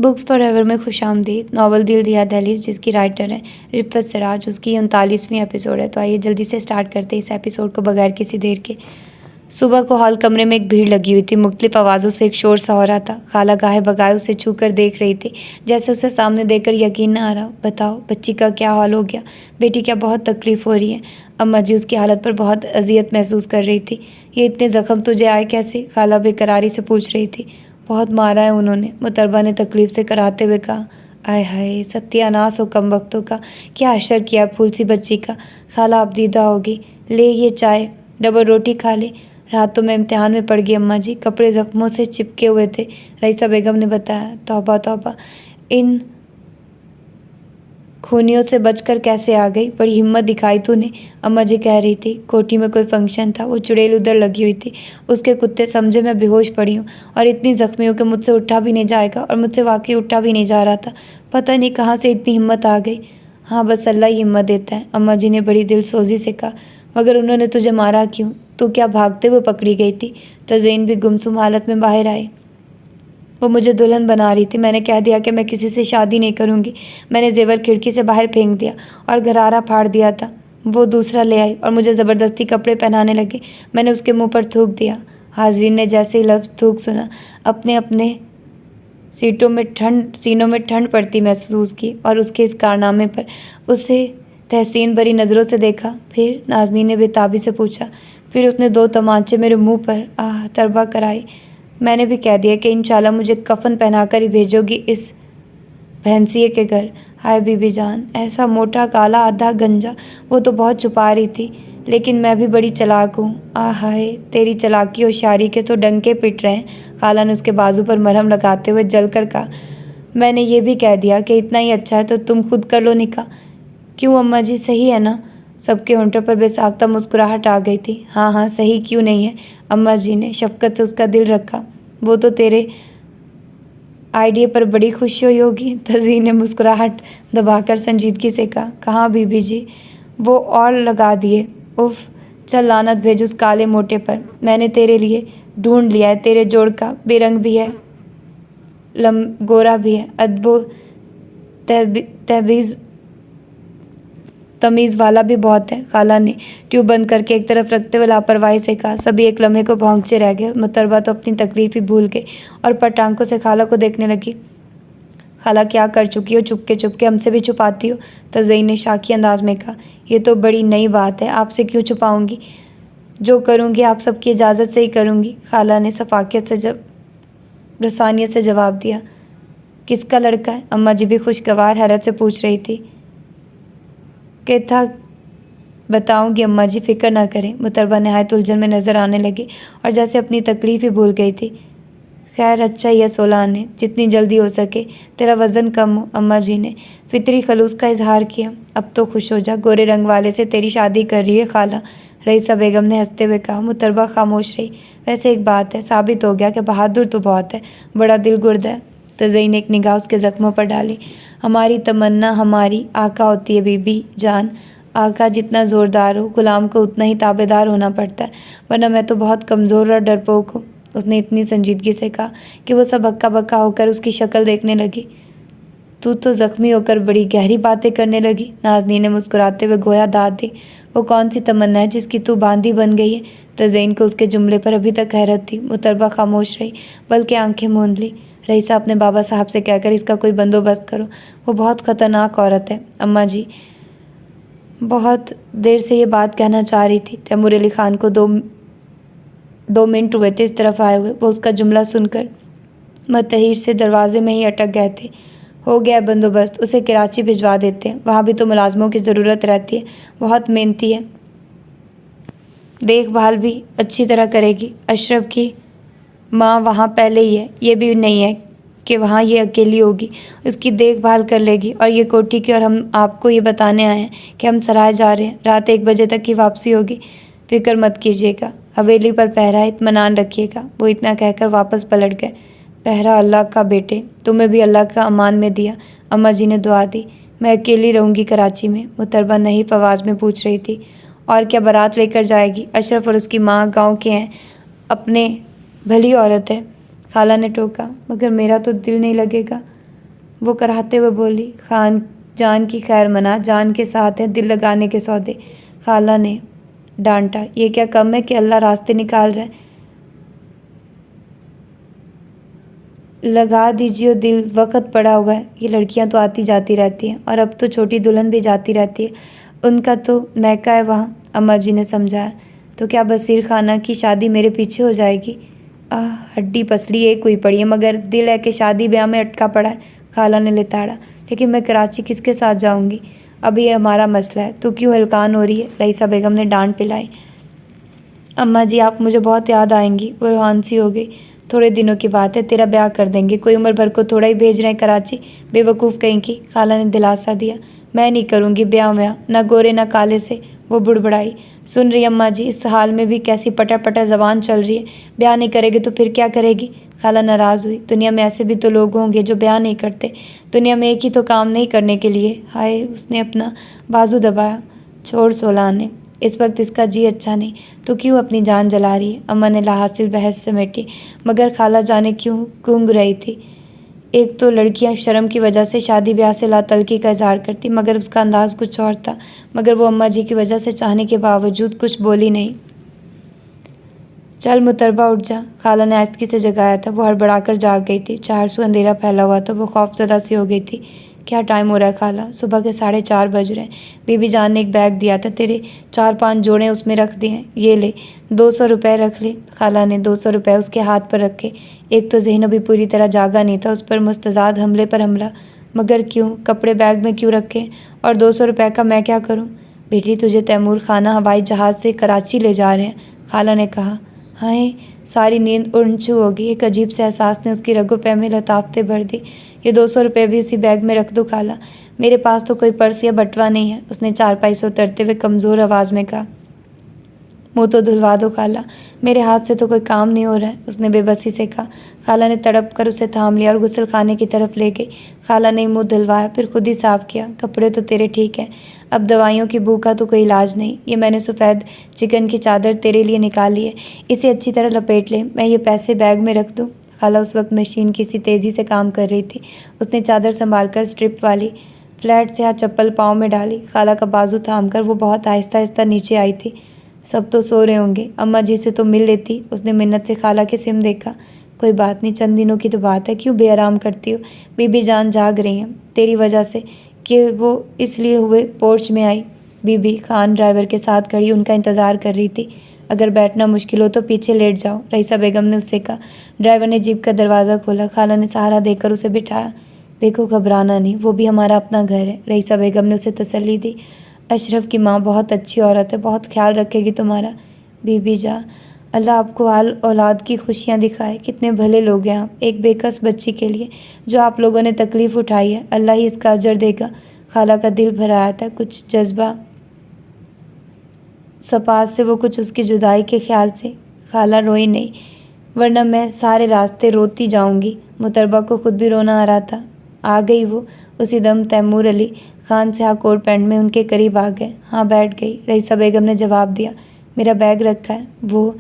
Books forever में खुशामदीद। Novel दिल दिया दहलीज जिसकी राइटर है रिफ़त सिराज, उसकी 39वीं एपिसोड है। तो आइए जल्दी से स्टार्ट करते हैं इस एपिसोड को बगैर किसी देर के। सुबह को हॉल कमरे में एक भीड़ लगी हुई थी। मुख्तलिफ आवाज़ों से एक शोर सा हो रहा था। खाला गाहे बगाए उसे छू कर देख रही थी, जैसे उसे सामने देखकर यकीन न आ रहा। बताओ बच्ची का क्या हाल हो गया? बेटी क्या बहुत तकलीफ़ हो रही है? अम्मा जी उसकी हालत पर बहुत अजियत महसूस कर रही थी। ये इतने ज़ख्म तुझे आए कैसे? खाला बेकरारी से पूछ रही थी। बहुत मारा है उन्होंने, मुतरबा ने तकलीफ़ से कराते हुए कहा। आय हाय, सत्यानाश हो कम वक्तों का, क्या अशर किया फूल सी बच्ची का। खाला अब दीदा होगी, ले ये चाय, डबल रोटी खा ले। रात तो मैं इम्तिहान में पड़ गई अम्मा जी, कपड़े ज़ख्मों से चिपके हुए थे, रईसा बेगम ने बताया। तौबा तौबा, इन खूनियों से बचकर कैसे आ गई? बड़ी हिम्मत दिखाई तूने, अम्मा जी कह रही थी। कोठी में कोई फंक्शन था, वो चुड़ैल उधर लगी हुई थी, उसके कुत्ते समझे मैं बेहोश पड़ी हूँ और इतनी ज़ख्मी हूँ कि मुझसे उठा भी नहीं जाएगा, और मुझसे वाकई उठा भी नहीं जा रहा था। पता नहीं कहाँ से इतनी हिम्मत आ गई। हाँ बस अल्लाह ही हिम्मत देता है, अम्मा जी ने बड़ी दिलसोजी से कहा। मगर उन्होंने तुझे मारा क्यों? तू क्या भागते हुए पकड़ी गई थी? तज़ीन भी गुमसुम हालत में बाहर आई। वो मुझे दुल्हन बना रही थी, मैंने कह दिया कि मैं किसी से शादी नहीं करूँगी। मैंने जेवर खिड़की से बाहर फेंक दिया और घरारा फाड़ दिया था। वो दूसरा ले आई और मुझे ज़बरदस्ती कपड़े पहनाने लगे। मैंने उसके मुंह पर थूक दिया। हाजरीन ने जैसे ही लफ्ज़ थूक सुना, अपने अपने सीनों में ठंड पड़ती महसूस की और उसके इस कारनामे पर उसे तहसीन भरी नज़रों से देखा। फिर नाज़नीन ने बेताबी से पूछा। फिर उसने 2 तमाचे मेरे मुंह पर तरबा कराई। मैंने भी कह दिया कि इंशाल्लाह मुझे कफन पहनाकर ही भेजोगी इस भैंसिए के घर। हाय बीबी जान, ऐसा मोटा काला आधा गंजा, वो तो बहुत छुपा रही थी, लेकिन मैं भी बड़ी चालाक हूँ। हाय, तेरी चालाकी और शारी के तो डंके पिट रहे हैं। खाला ने उसके बाजू पर मरहम लगाते हुए जलकर कहा। मैंने ये भी कह दिया कि इतना ही अच्छा है तो तुम खुद कर लो निकाह। क्यों अम्मा जी, सही है ना? सबके होंठों पर बेसाख्ता मुस्कुराहट आ गई थी। हाँ हाँ, सही क्यों नहीं है? अम्मा जी ने शफकत से उसका दिल रखा। वो तो तेरे आइडिया पर बड़ी खुश हुई होगी। तज़ीन ने मुस्कुराहट दबाकर संजीदगी से कहा। कहाँ बीबी जी, वो और लगा दिए। उफ, चल लानत भेज उस काले मोटे पर। मैंने तेरे लिए ढूंढ लिया है तेरे जोड़ का, बेरंग भी है, गोरा भी है, अदबो तहबीज़ तमीज़ वाला भी बहुत है। खाला ने ट्यूब बंद करके एक तरफ रखते हुए लापरवाही से कहा। सभी एक लम्हे को भौंकते रह गए। मुतरबा तो अपनी तकलीफ ही भूल गई और पटांकों से खाला को देखने लगी। खाला क्या कर चुकी हो? चुपके चुपके हमसे भी छुपाती हो? तज़ीन ने शाकी अंदाज में कहा। यह तो बड़ी नई बात है, आपसे क्यों छुपाऊंगी? जो करूँगी आप सबकी इजाज़त से ही करूँगी, खाला ने सफाकियत से रसानियत से जवाब दिया। किसका लड़का है? अम्मा जी भी खुशगवार हैरत से पूछ रही थी। कि था बताऊंगी अम्मा जी, फ़िक्र ना करें। मुतरबा नहायत उलझन में नज़र आने लगी और जैसे अपनी तकलीफ़ ही भूल गई थी। खैर अच्छा ही है 16 आने, जितनी जल्दी हो सके तेरा वज़न कम हो। अम्मा जी ने फितरी खलूस का इजहार किया। अब तो खुश हो जा, गोरे रंग वाले से तेरी शादी कर रही है खाला, रईसा बेगम ने हंसते हुए कहा। मुतरबा खामोश रही। वैसे एक बात है, साबित हो गया कि बहादुर तो बहुत है, बड़ा दिल गुर्द है। तज़ीन ने एक निगाह उसके ज़ख्मों पर डाली। हमारी तमन्ना हमारी आका होती है बीबी जान। आका जितना ज़ोरदार हो, गुलाम को उतना ही ताबेदार होना पड़ता है, वरना मैं तो बहुत कमज़ोर और डरपोक हूँ। उसने इतनी संजीदगी से कहा कि वो सब हक्का बक्का होकर उसकी शक्ल देखने लगी। तू तो ज़ख्मी होकर बड़ी गहरी बातें करने लगी, नाज़नीन ने मुस्कुराते हुए गोया दाद दी। वो कौन सी तमन्ना है जिसकी तू बांदी बन गई है? तज़ीन को उसके जुमले पर अभी तक हैरत थी। मुतरबा खामोश रही, बल्कि आंखें मूंद ली। रईसा अपने बाबा साहब से कहकर इसका कोई बंदोबस्त करो, वो बहुत ख़तरनाक औरत है। अम्मा जी बहुत देर से ये बात कहना चाह रही थी। तैमूर अली ख़ान को दो मिनट हुए थे इस तरफ आए हुए। वो उसका जुमला सुनकर मतहीर से दरवाजे में ही अटक गए थे। हो गया बंदोबस्त, उसे कराची भिजवा देते हैं, वहाँ भी तो मुलाजमों की ज़रूरत रहती है, बहुत मेहनती है, देखभाल भी अच्छी तरह करेगी। अशरफ की माँ वहाँ पहले ही है, ये भी नहीं है कि वहाँ ये अकेली होगी, उसकी देखभाल कर लेगी। और ये कोठी की, और हम आपको ये बताने आए हैं कि हम सराय जा रहे हैं, रात 1 बजे तक की वापसी होगी, फिक्र मत कीजिएगा, हवेली पर पहरा इत्मीनान रखिएगा। वो इतना कहकर वापस पलट गए। पहरा अल्लाह का बेटे, तुम्हें भी अल्लाह का अमान में दिया। अम्मा जी ने दुआ दी। मैं अकेली रहूँगी कराची में? मुतरबा नहीफ आवाज़ में पूछ रही थी। और क्या बारात लेकर जाएगी? अशरफ और उसकी माँ गाँव के हैं, अपने भली औरत है, खाला ने टोका। मगर मेरा तो दिल नहीं लगेगा। वो कराहते हुए बोली। खान जान की खैर मना, जान के साथ है दिल लगाने के सौदे। खाला ने डांटा। ये क्या कम है कि अल्लाह रास्ते निकाल रहा है? लगा दीजिए दिल, वक्त पड़ा हुआ है। ये लड़कियां तो आती जाती रहती हैं और अब तो छोटी दुल्हन भी जाती रहती है, उनका तो महका है वहाँ। अम्मा जी ने समझाया। तो क्या बसीर खाना की शादी मेरे पीछे हो जाएगी? हड्डी पसली एक हुई पड़ी है, मगर दिल है कि शादी ब्याह में अटका पड़ा है। खाला ने लिताड़ा। लेकिन मैं कराची किसके साथ जाऊंगी? अब ये हमारा मसला है। तो क्यों हलकान हो रही है? रईसा बेगम ने डांट पिलाई। अम्मा जी आप मुझे बहुत याद आएंगी। वो रूहान सी हो गई। थोड़े दिनों की बात है, तेरा ब्याह कर देंगे। कोई उम्र भर को थोड़ा ही भेज रहे हैं कराची, बेवकूफ़ कहीं की। खाला ने दिलासा दिया। मैं नहीं करूँगी ब्याह व्याह, ना गोरे ना काले से। वो बुड़बड़ाई। सुन रही अम्मा जी, इस हाल में भी कैसी पटर पटर जबान चल रही है। ब्याह नहीं करेगी तो फिर क्या करेगी? खाला नाराज़ हुई। दुनिया में ऐसे भी तो लोग होंगे जो ब्याह नहीं करते। दुनिया में एक ही तो काम नहीं करने के लिए। हाय, उसने अपना बाजू दबाया। छोड़ सोलाने, इस वक्त इसका जी अच्छा नहीं, तो क्यों अपनी जान जला रही है? अम्मा ने लाहासिल बहस समेटी, मगर खाला जाने क्यों गूंग रही थी। एक तो लड़कियां शर्म की वजह से शादी ब्याह से लातल्की का इजहार करती, मगर उसका अंदाज कुछ और था। मगर वो अम्मा जी की वजह से चाहने के बावजूद कुछ बोली नहीं। चल मुतरबा उठ जा, खाला ने आस्ती से जगाया था। वो हड़बड़ाकर जाग गई थी। चारसू अंधेरा फैला हुआ था। वो खौफजदा सी हो गई थी। क्या टाइम हो रहा है खाला? सुबह के 4:30 बज रहे हैं। बीबी जान ने एक बैग दिया था, तेरे 4-5 जोड़े उसमें रख दिए हैं। ये ले, 200 रुपये रख ले। खाला ने 200 रुपये उसके हाथ पर रखे। एक तो ज़हन अभी पूरी तरह जागा नहीं था, उस पर मुस्तज़ाद हमले पर हमला। मगर क्यों? कपड़े बैग में क्यों रखे? और 200 रुपये का मैं क्या करूँ? बेटी, तुझे तैमूर खाना हवाई जहाज़ से कराची ले जा रहे हैं, खाला ने कहा। हाय, सारी नींद उड़छू होगी। एक अजीब से एहसास ने उसकी रगों पे में लताफते भर दी। ये 200 रुपये भी उसी बैग में रख दो खाला। मेरे पास तो कोई पर्स या बटवा नहीं है, उसने चारपाई से उतरते हुए कमज़ोर आवाज़ में कहा। मुँह तो धुलवा दो खाला, मेरे हाथ से तो कोई काम नहीं हो रहा है, उसने बेबसी से कहा। खाला ने तड़प कर उसे थाम लिया और गुस्ल खाने की तरफ ले गई। खाला ने मुँह धुलवाया, फिर खुद ही साफ किया। कपड़े तो तेरे ठीक हैं, अब दवाइयों की भूख का तो कोई इलाज नहीं। ये मैंने सफ़ेद चिकन की चादर तेरे लिए निकाली है, इसे अच्छी तरह लपेट ले। मैं ये पैसे बैग में रख दूँ? खाला उस वक्त मशीन किसी तेज़ी से काम कर रही थी। उसने चादर संभाल कर स्ट्रिप वाली फ्लैट से हाथ चप्पल पाँव में डाली। खाला का बाजू थाम कर वो बहुत आहिस्ता आहिस्ता नीचे आई थी। सब तो सो रहे होंगे, अम्मा जी से तो मिल लेती। उसने मिन्नत से खाला के सिम देखा। कोई बात नहीं, चंद दिनों की तो बात है, क्यों बेआराम करती हो? बीबी जान जाग रही हैं तेरी वजह से, कि वो इसलिए हुए पोर्च में आई। बीबी खान ड्राइवर के साथ खड़ी उनका इंतज़ार कर रही थी। अगर बैठना मुश्किल हो तो पीछे लेट जाओ, रईसा बेगम ने उससे कहा। ड्राइवर ने जीप का दरवाज़ा खोला। खाला ने सहारा देकर उसे बिठाया। देखो, घबराना नहीं, वो भी हमारा अपना घर है, रईसा बेगम ने उसे तसल्ली दी। अशरफ की माँ बहुत अच्छी औरत है, बहुत ख्याल रखेगी तुम्हारा। बीबी जा, अल्लाह आपको हाल औलाद की खुशियाँ दिखाए। कितने भले लोग हैं आप, एक बेकस बच्ची के लिए जो आप लोगों ने तकलीफ़ उठाई है, अल्लाह ही इसका अजर देगा। खाला का दिल भर आया था कुछ जज्बा सपास से, वो कुछ उसकी जुदाई के ख्याल से। खाला रोई नहीं, वरना मैं सारे रास्ते रोती जाऊंगी। मुतरबा को खुद भी रोना आ रहा था। आ गई वो उसी दम तैमूर अली खान से कोट पैंट में उनके करीब आ गए। हाँ, बैठ गई, रईसा बेगम ने जवाब दिया। मेरा बैग रखा है? वो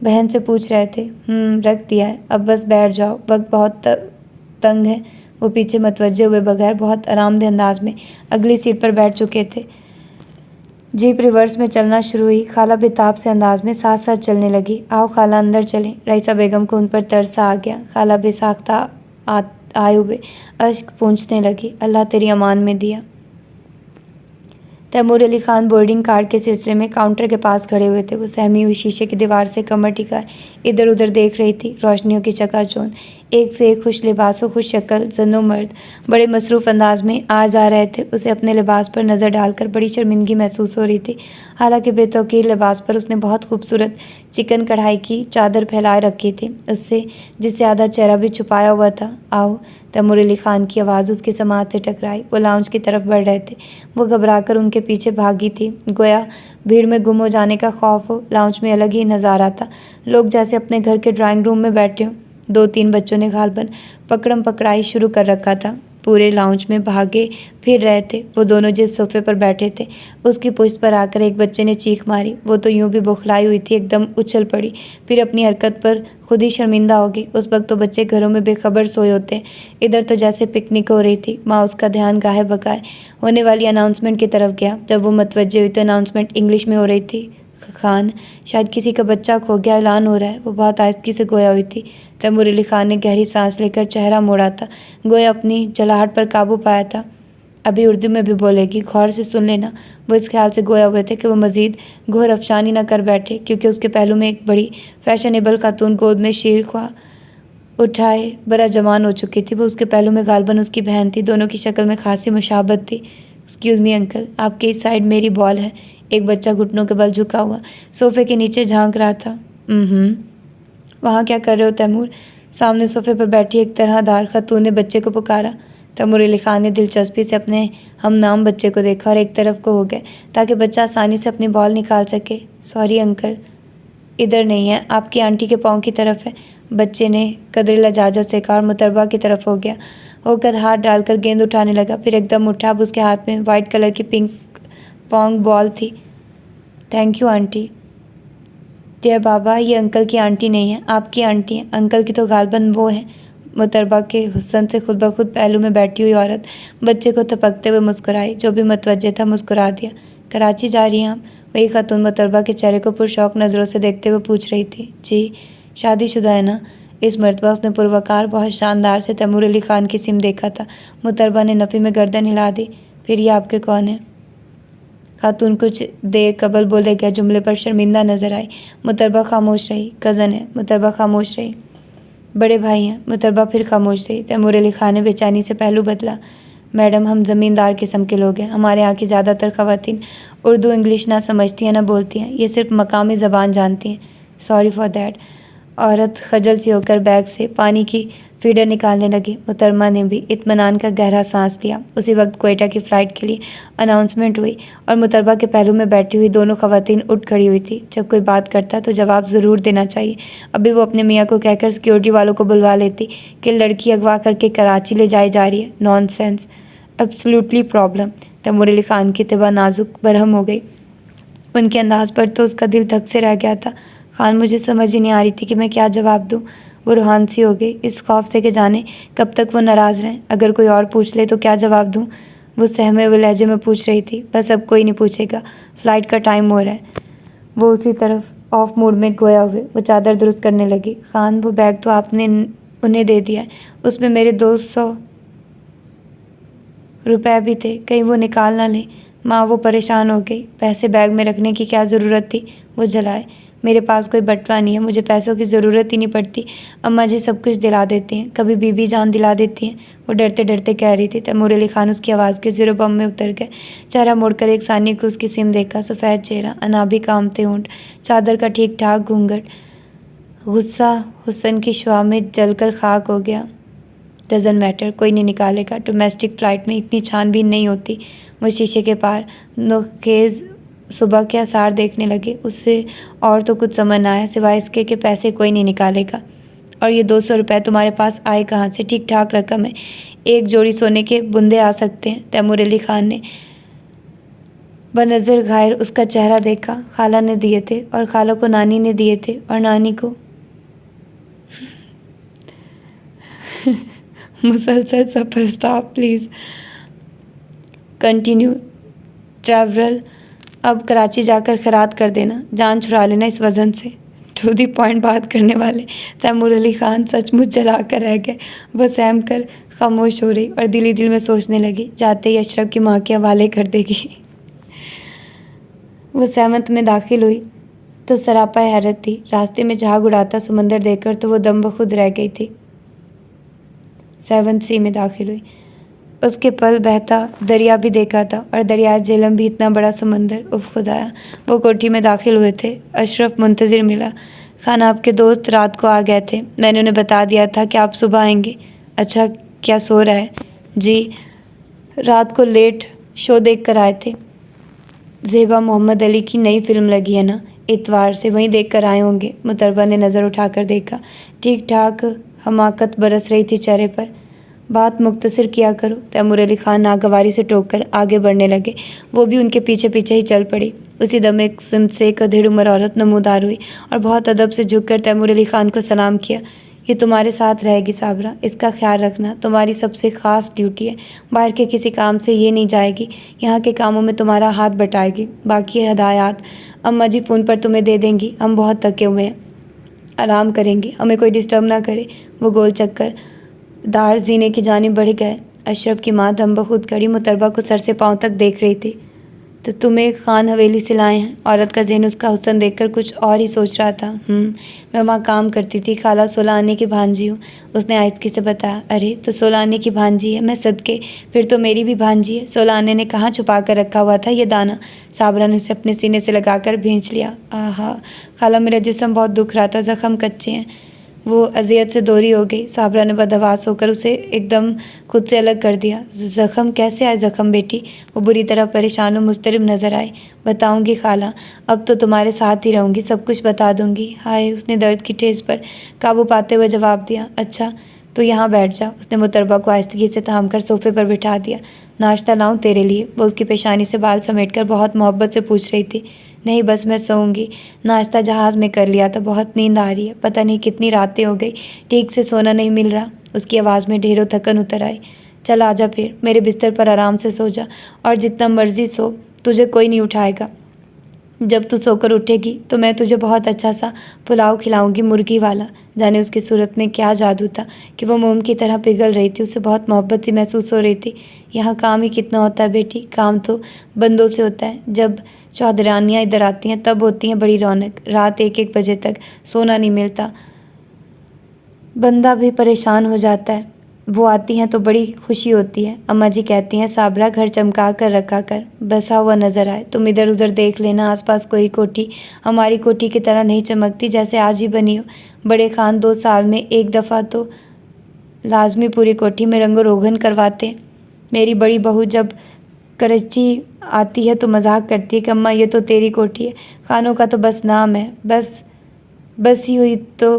बहन से पूछ रहे थे। रख दिया है, अब बस बैठ जाओ, वक्त बहुत तंग है। वो पीछे मतवज्जे हुए बगैर बहुत आरामदेह अंदाज में अगली सीट पर बैठ चुके थे। जीप रिवर्स में चलना शुरू हुई। खाला बेताब से अंदाज में साथ साथ चलने लगी। आओ खाला, अंदर चलें। रईसा बेगम को उन पर तरस आ गया। खाला बेसाख्ता आए हुए अश्क पूंछने लगी। अल्लाह तेरी अमान में दिया। तैमूर अली खान बोर्डिंग कार्ड के सिलसिले में काउंटर के पास खड़े हुए थे। वो सहमी हुई शीशे की दीवार से कमर टिकाए इधर उधर देख रही थी। रोशनियों की चकाचौंध, एक से एक खुश लिबासों, खुश शक्ल जन्नो मर्द बड़े मसरूफ़ अंदाज में आ जा रहे थे। उसे अपने लिबास पर नज़र डालकर बड़ी शर्मिंदगी महसूस हो रही थी। हालांकि बेतौकीर लिबास पर उसने बहुत खूबसूरत चिकन कढ़ाई की चादर फैलाए रखी थी, उससे जिससे आधा चेहरा भी छुपाया हुआ था। आओ, तैमूर अली खान की आवाज़ उसकी समाज से टकराई। वो लाउंज की तरफ बढ़ रहे थे। वो घबराकर उनके पीछे भागी थी, गोया भीड़ में गुम हो जाने का खौफ हो। लाउंज में अलग ही नज़ारा था, लोग जैसे अपने घर के ड्राइंग रूम में बैठे हों। 2-3 बच्चों ने गाल पर पकड़म पकड़ाई शुरू कर रखा था। पूरे लाउंज में भागे फिर रहे थे। वो दोनों जिस सोफे पर बैठे थे उसकी पुश्त पर आकर एक बच्चे ने चीख मारी। वो तो यूं भी बौखलाई हुई थी, एकदम उछल पड़ी, फिर अपनी हरकत पर खुद ही शर्मिंदा हो गई। उस वक्त तो बच्चे घरों में बेखबर सोए होते हैं, इधर तो जैसे पिकनिक हो रही थी। माँ उसका ध्यान गाहे बगाए होने वाली अनाउंसमेंट की तरफ गया। जब वो मतवज्जे हुई तो अनाउंसमेंट इंग्लिश में हो रही थी। खान, शायद किसी का बच्चा खो गया, ऐलान हो रहा है। वो बहुत आहिस्ती से गोया हुई थी। तैमूर अली खान ने गहरी सांस लेकर चेहरा मोड़ा था, गोया अपनी जलाहट पर काबू पाया था। अभी उर्दू में भी बोलेगी, गौर से सुन लेना। वो इस ख्याल से गोया हुए थे कि वो मजीद घोर अफसानी न कर बैठे, क्योंकि उसके पहलू में एक बड़ी फैशनेबल खातून गोद में शीर ख्वा उठाए बड़ा जवान हो चुकी थी। वो उसके पहलू में गालबन उसकी बहन थी। दोनों की शक्ल में खासी मुशाबत थी। एक्सक्यूज़ मी अंकल, आपके इस साइड मेरी बॉल है। एक बच्चा घुटनों के बल झुका हुआ सोफे के नीचे झांक रहा था। वहाँ क्या कर रहे हो तैमूर? सामने सोफे पर बैठी एक तरहदार खातून ने बच्चे को पुकारा। तैमूर अली खान ने दिलचस्पी से अपने हमनाम बच्चे को देखा और एक तरफ को हो गए ताकि बच्चा आसानी से अपनी बॉल निकाल सके। सॉरी अंकल, इधर नहीं है, आपकी आंटी के पाँव की तरफ है। बच्चे ने कदरे लजाजत से कहा और मुतरबा की तरफ हो गया होकर हाथ डालकर गेंद उठाने लगा। फिर एकदम उठा। अब उसके हाथ में वाइट कलर की पिंक पॉन्ग बॉल थी। Thank you aunty. डियर बाबा, ये अंकल की आंटी नहीं है, आपकी आंटी है। अंकल की तो गालबन वो है। मुतरबा के हुस्न से खुद ब खुद पहलू में बैठी हुई औरत बच्चे को थपकते हुए मुस्कुराई। जो भी मतवज्जे था मुस्कुरा दिया। कराची जा रही हैं आप? वही खातून मुतरबा के चेहरे को पुरशौक नज़रों से देखते हुए पूछ रही थी। जी, शादीशुदा है ना? इस मरतबा उसने पुरवकार बहुत शानदार से तैमूर अली खान की सिम देखा था। मुतरबा ने नफ़ी में गर्दन हिला दी। फिर ये आपके कौन है? खातून कुछ देर कबल बोले गए जुमले पर शर्मिंदा नजर आई। मुतरबा खामोश रही। कज़न है। मुतरबा खामोश रही। बड़े भाई हैं। मुतरबा फिर खामोश रही। तैमूर अली खान ने बेचैनी से पहलू बदला। मैडम, हम ज़मींदार किस्म के लोग हैं। हमारे यहाँ की ज़्यादातर ख़वातीन उर्दू इंग्लिश ना समझती हैं ना बोलती हैं। ये सिर्फ मकामी ज़बान जानती हैं। Sorry for that. औरत खजल सी होकर बैग से पानी की फीडर निकालने लगी। मुहतरमा ने भी इत्मीनान का गहरा सांस लिया। उसी वक्त क्वेटा की फ़्लाइट के लिए अनाउंसमेंट हुई और मुतरबा के पहलू में बैठी हुई दोनों ख़वातीन उठ खड़ी हुई थी। जब कोई बात करता तो जवाब ज़रूर देना चाहिए। अभी वो अपने मियाँ को कहकर सिक्योरिटी वालों को बुलवा लेती कि लड़की अगवा करके कराची ले जाई जा रही है। Nonsense, absolutely problem. Taimur Ali Khan की तिबा नाजुक बरहम हो गई। उनके अंदाज पर तो उसका दिल धक से रह गया था। खान, मुझे समझ ही नहीं आ रही थी कि मैं क्या जवाब दूँ। वो रूहान सी हो गई, इस खौफ से कि जाने कब तक वो नाराज़ रहें। अगर कोई और पूछ ले तो क्या जवाब दूँ? वो सहमे हुए लहजे में पूछ रही थी। बस अब कोई नहीं पूछेगा, फ़्लाइट का टाइम हो रहा है। वो उसी तरफ ऑफ मूड में गोया हुए वो चादर दुरुस्त करने लगी। खान, वो बैग तो आपने उन्हें दे दिया है, उसमें मेरे 200 रुपए भी थे, कहीं वो निकाल ना लें। माँ वो परेशान हो गई। पैसे बैग में रखने की क्या ज़रूरत थी? वो जलाए। मेरे पास कोई बटवा नहीं है, मुझे पैसों की ज़रूरत ही नहीं पड़ती। अम्मा जी सब कुछ दिला देती हैं, कभी बीबी जान दिला देती हैं। वो डरते डरते कह रही थी। तैमूर अली खान उसकी आवाज़ के ज़ीरो बम में उतर गए। चेहरा मोड़कर एक सानी को उसकी सिम देखा। सफ़ेद चेहरा, अनाबी कामते होंठ, चादर का ठीक ठाक घूंघट। गुस्सा हुस्न की शुआ में जलकर खाक हो गया। डजन मैटर, कोई नहीं निकालेगा। डोमेस्टिक फ़्लाइट में इतनी छानबीन नहीं होती। वो शीशे के पार नोखेज़ सुबह के आसार देखने लगे। उससे और तो कुछ समझ ना आया सिवाय इसके कि पैसे कोई नहीं निकालेगा। और ये 200 रुपये तुम्हारे पास आए कहाँ से? ठीक ठाक रकम है, एक जोड़ी सोने के बुंदे आ सकते हैं। तैमूर अली खान ने बनज़र घायल उसका चेहरा देखा। खाला ने दिए थे और खाला को नानी ने दिए थे और नानी को मुसलसल सफ़र स्टॉप प्लीज़ कंटिन्यू ट्रैवल। अब कराची जाकर खैरात कर देना, जान छुड़ा लेना इस वज़न से। टू दी पॉइंट बात करने वाले तैमूर अली खान सचमुच जला कर रह गए। वह सहम कर खामोश हो रही और दिल ही दिल में सोचने लगी, जाते ही अशरफ की माँ के हवाले कर देगी। वह सहमत में दाखिल हुई तो सरापा हैरत थी। रास्ते में झाग उड़ाता समंदर देखकर तो वो दम बखुद रह गई थी। 7 सी में दाखिल हुई। उसके पल बहता दरिया भी देखा था और दरिया झेलम भी इतना बड़ा समंदर। उफ खुदाया। वो कोठी में दाखिल हुए थे। अशरफ मुंतज़िर मिला। खान, आपके दोस्त रात को आ गए थे, मैंने उन्हें बता दिया था कि आप सुबह आएंगे। अच्छा, क्या सो रहा है? जी, रात को लेट शो देख कर आए थे। ज़ेबा मोहम्मद अली की नई फिल्म लगी है ना, इतवार से, वहीं देख कर आए होंगे। मुतरबा ने नज़र उठाकर देखा। ठीक ठाक हमाकत बरस रही थी चेहरे पर। बात मुख्तसर किया करो। तैमूर अली खान नागवारी से टोककर आगे बढ़ने लगे। वो भी उनके पीछे पीछे ही चल पड़ी। उसी दम एक सिमत से एक अधेड़ उम्र औरत नमूदार हुई और बहुत अदब से झुककर तैमूर अली खान को सलाम किया। ये तुम्हारे साथ रहेगी साबरा, इसका ख्याल रखना, तुम्हारी सबसे ख़ास ड्यूटी है। बाहर के किसी काम से ये नहीं जाएगी, यहाँ के कामों में तुम्हारा हाथ बटाएगी। बाकी हदायत अम्मा जी फ़ोन पर तुम्हें दे देंगी। हम बहुत थके हुए हैं, आराम करेंगे, हमें कोई डिस्टर्ब ना करे। वो गोल चक्कर दार जीने की जानिब बढ़ गए। अशरफ की माँ दम बखुद खड़ी मुतरबा को सर से पाँव तक देख रही थी। तो तुम्हें खान हवेली से लाए हैं। औरत का ज़हन उसका हुस्न देखकर कुछ और ही सोच रहा था। मैं वहाँ काम करती थी, खाला 16 आने की भांजी हूँ, उसने आहिस्तगी से बताया। अरे तो 16 आने की भांजी है, मैं सदके, फिर तो मेरी भी भांजी है। 16 आने ने कहाँ छुपा कर रखा हुआ था ये दाना? साबरा ने उसे अपने सीने से लगाकर भींच लिया। आहा खाला, मेरा जिस्म बहुत दुख रहा था, ज़ख्म कच्चे हैं। वो अजियत से दोरी हो गई। साबरा ने बदहवास होकर उसे एकदम खुद से अलग कर दिया। ज़ख्म कैसे आए ज़ख्म बेटी? वो बुरी तरह परेशान और मुस्तरब नज़र आई। बताऊंगी खाला, अब तो तुम्हारे साथ ही रहूंगी, सब कुछ बता दूंगी। हाय, उसने दर्द की ठेस पर काबू पाते हुए जवाब दिया। अच्छा तो यहाँ बैठ जा। उसने मुतरबा को आहिस्तगी से थाम कर सोफे पर बिठा दिया। नाश्ता लाऊं तेरे लिए? वो उसकी पेशानी से बाल समेटकर बहुत मोहब्बत से पूछ रही थी। नहीं बस मैं सोऊंगी, नाश्ता जहाज़ में कर लिया था, बहुत नींद आ रही है, पता नहीं कितनी रातें हो गई, ठीक से सोना नहीं मिल रहा। उसकी आवाज़ में ढेरों थकन उतर आई। चल आजा फिर, मेरे बिस्तर पर आराम से सो जा और जितना मर्जी सो, तुझे कोई नहीं उठाएगा। जब तू सोकर उठेगी तो मैं तुझे बहुत अच्छा सा पुलाव खिलाऊंगी, मुर्गी वाला। जाने उसकी सूरत में क्या जादू था कि वो मोम की तरह पिघल रही थी। उसे बहुत मोहब्बत सी महसूस हो रही थी। यहाँ काम ही कितना होता है बेटी, काम तो बंदों से होता है। जब चौधरानियाँ इधर आती हैं तब होती हैं बड़ी रौनक। रात 1-1 बजे तक सोना नहीं मिलता, बंदा भी परेशान हो जाता है। वो आती हैं तो बड़ी खुशी होती है। अम्मा जी कहती हैं साबरा घर चमका कर रखा कर, बसा हुआ नज़र आए। तुम इधर उधर देख लेना, आसपास कोई कोठी हमारी कोठी की तरह नहीं चमकती जैसे आज ही बनी हो। बड़े खान 2 साल में 1 दफ़ा तो लाजमी पूरी कोठी में रंगो रोगन करवाते। मेरी बड़ी बहू जब कराची आती है तो मजाक करती है कि अम्मा ये तो तेरी कोठी है, खानों का तो बस नाम है, बस ही हुई तो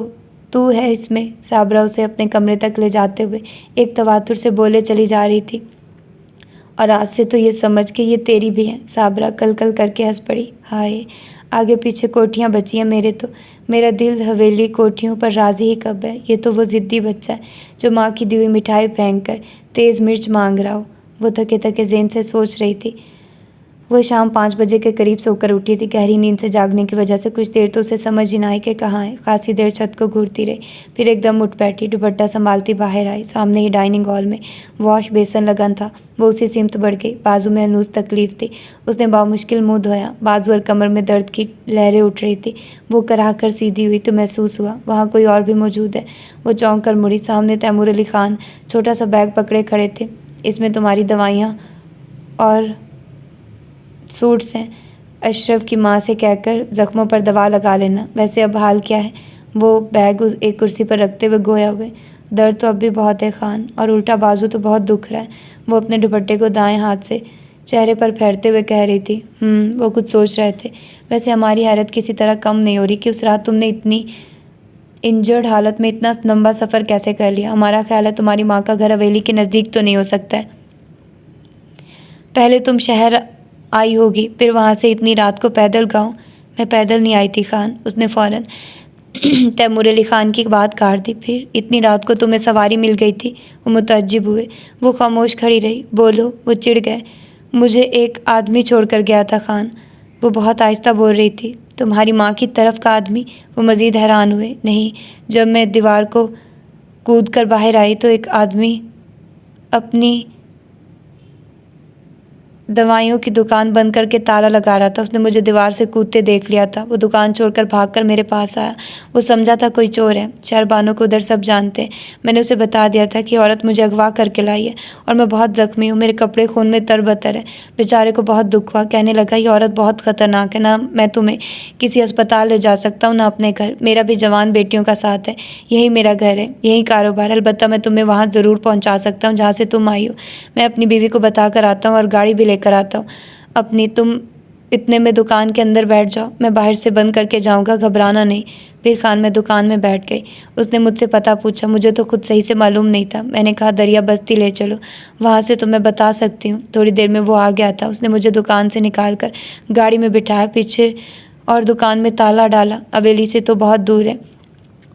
तू है इसमें। साबरा उसे अपने कमरे तक ले जाते हुए एक तवातुर से बोले चली जा रही थी। और आज से तो ये समझ के ये तेरी भी है। साबरा कल कल करके हंस पड़ी। हाय, आगे पीछे कोठियाँ बची हैं मेरे तो, मेरा दिल हवेली कोठियों पर राजी ही कब है। ये तो वो ज़िद्दी बच्चा है जो माँ की दी हुई मिठाई फेंक कर तेज़ मिर्च मांग रहा हो। वो थके थके ज़हन से सोच रही थी। वो शाम 5 बजे के करीब सोकर उठी थी। गहरी नींद से जागने की वजह से कुछ देर तो उसे समझ ही ना आई कि कहाँ है। खासी देर छत को घूरती रही, फिर एकदम उठ बैठी, दुपट्टा संभालती बाहर आई। सामने ही डाइनिंग हॉल में वॉश बेसन लगन था। वो उसी सिमत बढ़ गई। बाजू में अनूस तकलीफ थी। उसने बामुश्किल मुँह धोया। बाजू और कमर में दर्द की लहरें उठ रही थी। वो कराह कर सीधी हुई तो महसूस हुआ वहाँ कोई और भी मौजूद है। वो चौंक कर मुड़ी। सामने तैमूर अली खान छोटा सा बैग पकड़े खड़े थे। इसमें तुम्हारी दवाइयाँ और सूट्स हैं। अशरफ की माँ से कहकर ज़ख्मों पर दवा लगा लेना। वैसे अब हाल क्या है? वो बैग एक कुर्सी पर रखते हुए गोया हुए। दर्द तो अब भी बहुत है खान, और उल्टा बाजू तो बहुत दुख रहा है। वो अपने दुपट्टे को दाएं हाथ से चेहरे पर फेरते हुए कह रही थी। वो कुछ सोच रहे थे। वैसे हमारी हैरत किसी तरह कम नहीं हो रही कि उस रात तुमने इतनी इंजर्ड हालत में इतना लंबा सफ़र कैसे कर लिया। हमारा ख्याल है तुम्हारी माँ का घर हवेली के नज़दीक तो नहीं हो सकता है। पहले तुम शहर आई होगी, फिर वहाँ से इतनी रात को पैदल गाँव। मैं पैदल नहीं आई थी खान, उसने फ़ौरन तैमूर अली खान की बात काट दी। फिर इतनी रात को तुम्हें सवारी मिल गई थी? वो मुतअज्जिब हुए। वो खामोश खड़ी रही। बोलो, वो चिढ़ गए। मुझे एक आदमी छोड़ कर गया था खान। वो बहुत आहिस्ता बोल रही थी। तुम्हारी माँ की तरफ का आदमी? वो मज़ीद हैरान हुए। नहीं, जब मैं दीवार को कूद कर बाहर आई तो एक आदमी अपनी दवाइयों की दुकान बंद करके ताला लगा रहा था। उसने मुझे दीवार से कूदते देख लिया था। वो दुकान छोड़कर भागकर मेरे पास आया। वो समझा था कोई चोर है। शहरबानों को उधर सब जानते हैं। मैंने उसे बता दिया था कि औरत मुझे अगवा करके लाई है और मैं बहुत ज़ख्मी हूँ। मेरे कपड़े खून में तरबतर है। बेचारे को बहुत दुख हुआ। कहने लगा ये औरत बहुत ख़तरनाक है, ना मैं तुम्हें किसी अस्पताल ले जा सकता हूँ ना अपने घर। मेरा भी जवान बेटियों का साथ है। यही मेरा घर है, यही कारोबार। अलबत्ता मैं तुम्हें वहाँ ज़रूर पहुँचा सकता हूँ जहाँ से तुम आई हो। मैं अपनी बीवी को बता कर आता हूँ और गाड़ी भी लेकर आता हूँ अपनी। तुम इतने में दुकान के अंदर बैठ जाओ, मैं बाहर से बंद करके जाऊंगा, घबराना नहीं। फिर खान मैं दुकान में बैठ गई। उसने मुझसे पता पूछा, मुझे तो खुद सही से मालूम नहीं था। मैंने कहा दरिया बस्ती ले चलो, वहाँ से तो मैं बता सकती हूँ। थोड़ी देर में वो आ गया था। उसने मुझे दुकान से निकाल कर गाड़ी में बिठाया पीछे और दुकान में ताला डाला। हवेली से तो बहुत दूर है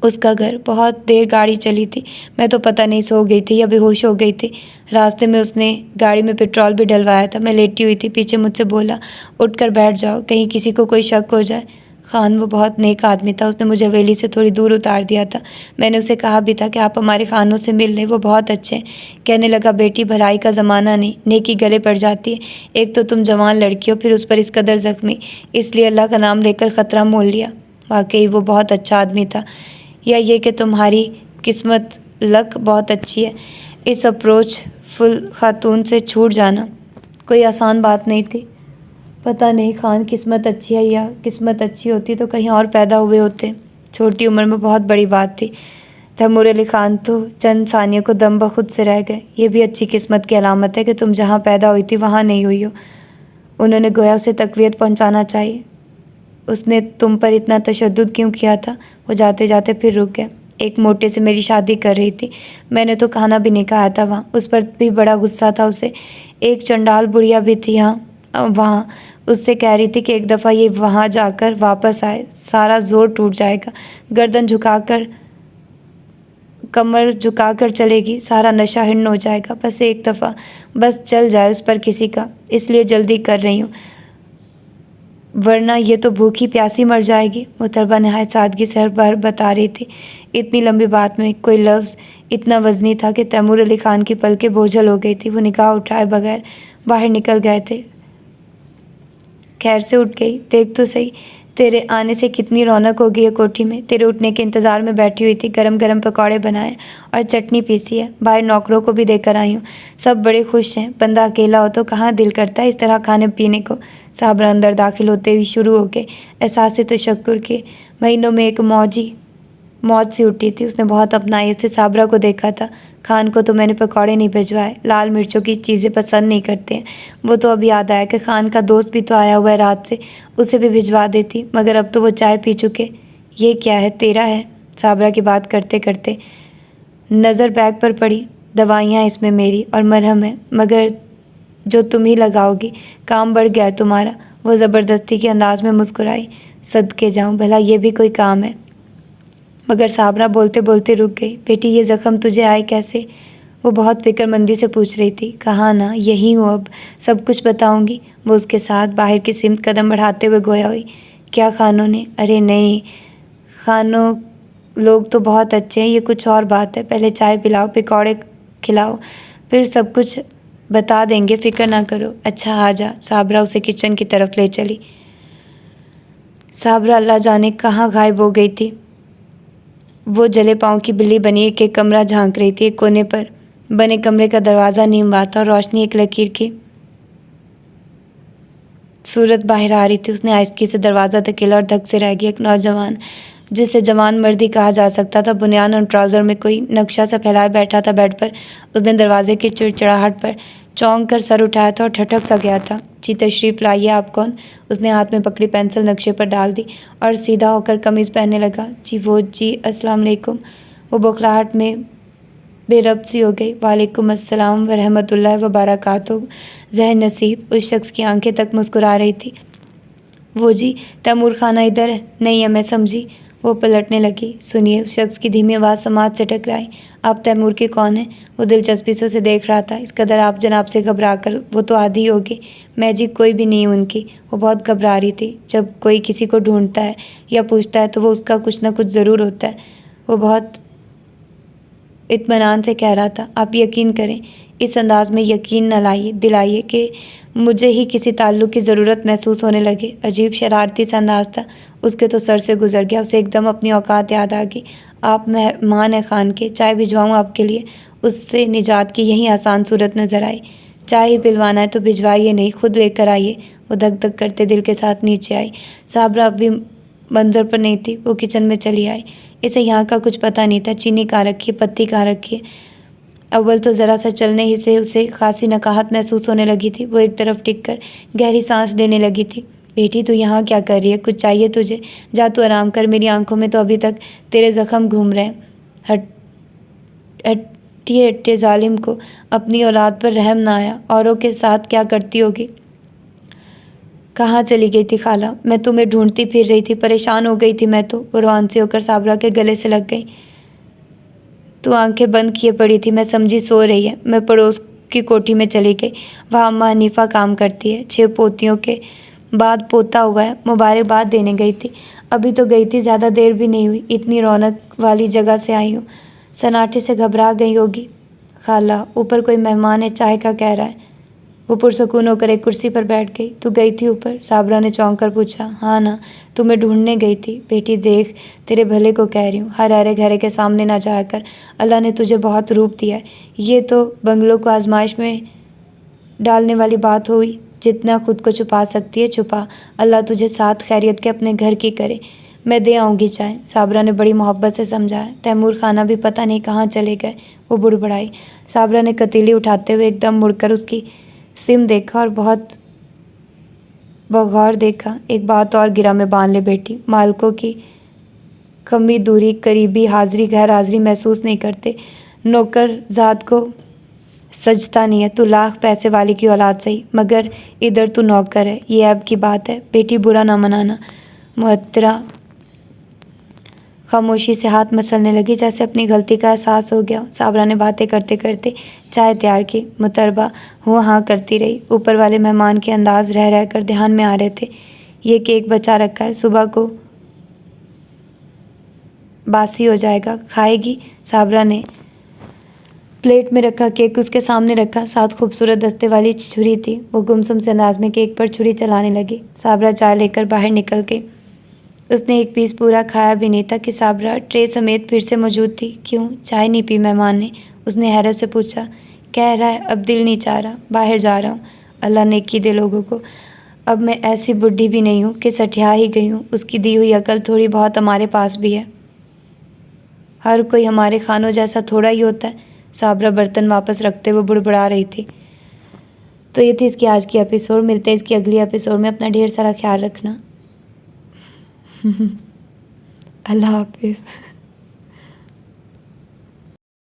उसका घर। बहुत देर गाड़ी चली थी। मैं तो पता नहीं सो गई थी या बेहोश हो गई थी। रास्ते में उसने गाड़ी में पेट्रोल भी डलवाया था। मैं लेटी हुई थी। पीछे मुझसे बोला, उठकर बैठ जाओ, कहीं किसी को कोई शक हो जाए। खान वो बहुत नेक आदमी था। उसने मुझे हवेली से थोड़ी दूर उतार दिया था। मैंने उसे कहा भी था कि आप हमारे खानों से मिल लें, वो बहुत अच्छे हैं। कहने लगा, बेटी भलाई का ज़माना नहीं, नेकी गले पड़ जाती है। एक तो तुम जवान लड़की हो, फिर उस पर इस कदर ज़ख्मी, इसलिए अल्लाह का नाम लेकर ख़तरा मोल लिया। वाकई वो बहुत अच्छा आदमी था। या ये कि तुम्हारी किस्मत लक बहुत अच्छी है। इस अप्रोच फुल खातून से छूट जाना कोई आसान बात नहीं थी। पता नहीं खान किस्मत अच्छी है या किस्मत अच्छी होती तो कहीं और पैदा हुए होते। छोटी उम्र में बहुत बड़ी बात थी। तैमूर अली खान तो चंद सानियों को दम बखुद से रह गए। ये भी अच्छी किस्मत की अलामत है कि तुम जहाँ पैदा हुई थी वहाँ नहीं हुई हो। उन्होंने गोया उसे तकवीत पहुँचाना चाहिए। उसने तुम पर इतना तशद्दुद क्यों किया था? वो जाते जाते फिर रुक गया। एक मोटे से मेरी शादी कर रही थी। मैंने तो खाना भी नहीं खाया था वहाँ। उस पर भी बड़ा गुस्सा था उसे। एक चंडाल बुढ़िया भी थी वहाँ। उससे कह रही थी कि एक दफ़ा ये वहाँ जाकर वापस आए, सारा जोर टूट जाएगा। गर्दन झुकाकर, कमर झुकाकर चलेगी, सारा नशा हिन्न हो जाएगा। बस एक दफ़ा बस चल जाए उस पर किसी का, इसलिए जल्दी कर रही हूँ, वरना ये तो भूखी प्यासी मर जाएगी। मुहतरबा नहायत सादगी से हर बार बता रही थी। इतनी लंबी बात में कोई लफ्ज़ इतना वज़नी था कि तैमूर अली खान की पलकें बोझल हो गई थी। वो निगाह उठाए बगैर बाहर निकल गए थे। खैर से उठ गई। देख तो सही, तेरे आने से कितनी रौनक हो गई है कोठी में। तेरे उठने के इंतज़ार में बैठी हुई थी। गरम गरम पकौड़े बनाए और चटनी पीसी है। बाहर नौकरों को भी देकर आई हूँ, सब बड़े खुश हैं। बंदा अकेला हो तो कहाँ दिल करता है इस तरह खाने पीने को। साबरा अंदर दाखिल होते ही शुरू हो गए। एहसास तशक्कुर के महीनों में एक मौज सी उठी थी। उसने बहुत अपनाई से साबरा को देखा था। खान को तो मैंने पकौड़े नहीं भिजवाए, लाल मिर्चों की चीज़ें पसंद नहीं करते हैं। वो तो अब याद आया कि खान का दोस्त भी तो आया हुआ है रात से, उसे भी भिजवा देती, मगर अब तो वो चाय पी चुके। ये क्या है, तेरा है? साबरा की बात करते करते नज़र बैग पर पड़ी। दवाइयाँ इसमें मेरी और मरहम है, मगर जो तुम ही लगाओगी, काम बढ़ गया है तुम्हारा। वो ज़बरदस्ती के अंदाज में मुस्कुराई। सदके जाऊँ, भला ये भी कोई काम है? मगर साबरा बोलते बोलते रुक गई। बेटी, ये ज़ख़म तुझे आए कैसे? वो बहुत फ़िक्रमंदी से पूछ रही थी। कहा ना, यही हूँ, अब सब कुछ बताऊंगी। वो उसके साथ बाहर की सिमत कदम बढ़ाते हुए गोया हुई। क्या खानों ने? अरे नहीं, खानों लोग तो बहुत अच्छे हैं, ये कुछ और बात है। पहले चाय पिलाओ, पकौड़े खिलाओ, फिर सब कुछ बता देंगे, फ़िक्र ना करो। अच्छा आ जा। साबरा उसे किचन की तरफ ले चली। साबरा अल्लाह जाने कहाँ गायब हो गई थी। वो जले पाँव की बिल्ली बनी एक एक कमरा झांक रही थी। एक कोने पर बने कमरे का दरवाज़ा नीम बात था और रोशनी एक लकीर की सूरत बाहर आ रही थी। उसने आहिस्ती से दरवाज़ा धकेला और धक से रह गई। एक नौजवान, जिसे जवान मर्दी कहा जा सकता था, बुनियान और ट्राउज़र में कोई नक्शा सा फैलाए बैठा था बेड पर। उसने दरवाजे की चिड़चिड़ाहट पर चौंक कर सर उठाया था और ठठक सा गया था। जी तशरीफ़ लाइए, आप कौन? उसने हाथ में पकड़ी पेंसिल नक्शे पर डाल दी और सीधा होकर कमीज़ पहनने लगा। जी अस्सलाम वालेकुम। वो बौखलाहट में बेरब्त सी हो गई। वालेकुम अस्सलाम व रहमतुल्लाहि व बरकातुहू। ज़हन नसीब, उस शख्स की आंखें तक मुस्कुरा रही थी। वो जी, तैमूर खाना इधर है? नहीं है, मैं समझी। वो पलटने लगी। सुनिए, उस शख्स की धीमी आवाज़ समाज से टकराई। आप तैमूर के कौन हैं? वो दिलचस्पी से उसे देख रहा था। इस कदर आप जनाब से घबरा कर वो तो आधी होगी। मैं जी कोई भी नहीं उनकी। वो बहुत घबरा रही थी। जब कोई किसी को ढूंढता है या पूछता है तो वो उसका कुछ ना कुछ ज़रूर होता है। वो बहुत इत्मीनान से कह रहा था। आप यकीन करें, इस अंदाज में यकीन न दिलाइए कि मुझे ही किसी ताल्लुक़ की ज़रूरत महसूस होने लगे। अजीब शरारती सा अंदाज था। उसके तो सर से गुजर गया। उसे एकदम अपनी औकात याद आ गई। आप मेहमान हैं खान के, चाय भिजवाऊँ आपके लिए? उससे निजात की यही आसान सूरत नज़र आई। चाय ही पिलवाना है तो भिजवाइए नहीं, खुद लेकर आइए। वो धक धक करते दिल के साथ नीचे आई। साबरा अब भी मंजर पर नहीं थी। वो किचन में चली आई। इसे यहाँ का कुछ पता नहीं था। चीनी कहाँ रखी है, पत्ती कहाँ रखी है। अव्वल तो ज़रा सा चलने ही से उसे खासी नकाहत महसूस होने लगी थी। वो एक तरफ टिक कर गहरी सांस लेने लगी थी। बेटी तू यहाँ क्या कर रही है? कुछ चाहिए तुझे? जा तू आराम कर, मेरी आंखों में तो अभी तक तेरे ज़ख्म घूम रहे हैं। हट्टे हट्टे जालिम को अपनी औलाद पर रहम ना आया। औरों के साथ क्या करती होगी? कहाँ चली गई थी खाला? मैं तुम्हें ढूंढती फिर रही थी, परेशान हो गई थी मैं तो। वो रोआनसी होकर साबरा के गले से लग गई। तू आंखें बंद किए पड़ी थी, मैं समझी सो रही है। मैं पड़ोस की कोठी में चली गई, वहाँ अम्मा हनीफा काम करती है। 6 पोतियों के बाद पोता हुआ है, मुबारकबाद देने गई थी। अभी तो गई थी, ज़्यादा देर भी नहीं हुई। इतनी रौनक वाली जगह से आई हूँ, सन्नाटे से घबरा गई होगी। खाला, ऊपर कोई मेहमान है, चाय का कह रहा है। वो पुरसकून होकर एक कुर्सी पर बैठ गई। तू गई थी ऊपर? साबरा ने चौंक कर पूछा। हाँ ना, तुम्हें ढूंढने गई थी। बेटी देख, तेरे भले को कह रही हूँ, हर हरे घरे के सामने ना जाया कर। अल्लाह ने तुझे बहुत रूप दिया है। ये तो बंगलों को आजमाइश में डालने वाली बात हुई। जितना खुद को छुपा सकती है छुपा। अल्लाह तुझे साथ खैरियत के अपने घर की करे। मैं दे आऊँगी चाय, साबरा ने बड़ी मोहब्बत से समझाया। तैमूर खाना भी पता नहीं कहाँ चले गए, वो बुड़बड़ाई। साबरा ने कतीली उठाते हुए एकदम मुड़कर उसकी सिम देखा और बहुत बगौर देखा। एक बात और गिरा में बांध ले बेटी, मालकों की कमी दूरी, करीबी हाजिरी गैर हाजिरी महसूस नहीं करते। नौकर ज़ात को सजता नहीं है। तू लाख पैसे वाली की औलाद सही, मगर इधर तू नौकर है, ये ऐब की बात है। बेटी बुरा ना मनाना। मुहत्तरा खामोशी से हाथ मसलने लगी, जैसे अपनी गलती का एहसास हो गया। साबरा ने बातें करते करते चाय तैयार की। मुतरबा हुआ हाँ करती रही। ऊपर वाले मेहमान के अंदाज रह रह कर ध्यान में आ रहे थे। ये केक बचा रखा है, सुबह को बासी हो जाएगा, खाएगी? साबरा ने प्लेट में रखा केक उसके सामने रखा, साथ खूबसूरत दस्ते वाली छुरी थी। वो गुमसुम से अंदाज में केक पर छुरी चलाने लगी। साबरा चाय लेकर बाहर निकल गई। उसने एक पीस पूरा खाया भी नहीं था कि साबरा ट्रे समेत फिर से मौजूद थी। क्यों चाय नहीं पी मेहमान ने? उसने हैरत से पूछा। कह रहा है अब दिल नहीं चाह रहा, बाहर जा रहा हूँ। अल्लाह नेकी दे लोगों को। अब मैं ऐसी बुढ़ी भी नहीं हूँ कि सठिया ही गई हूँ। उसकी दी हुई अकल थोड़ी बहुत हमारे पास भी है। हर कोई हमारे खानों जैसा थोड़ा ही होता है। साबरा बर्तन वापस रखते हुए बुड़बुड़ा रही थी। तो ये थी इसकी आज की एपिसोड। मिलते हैं इसकी अगली एपिसोड में। अपना ढेर सारा ख्याल रखना। अल्लाह हाफिज़।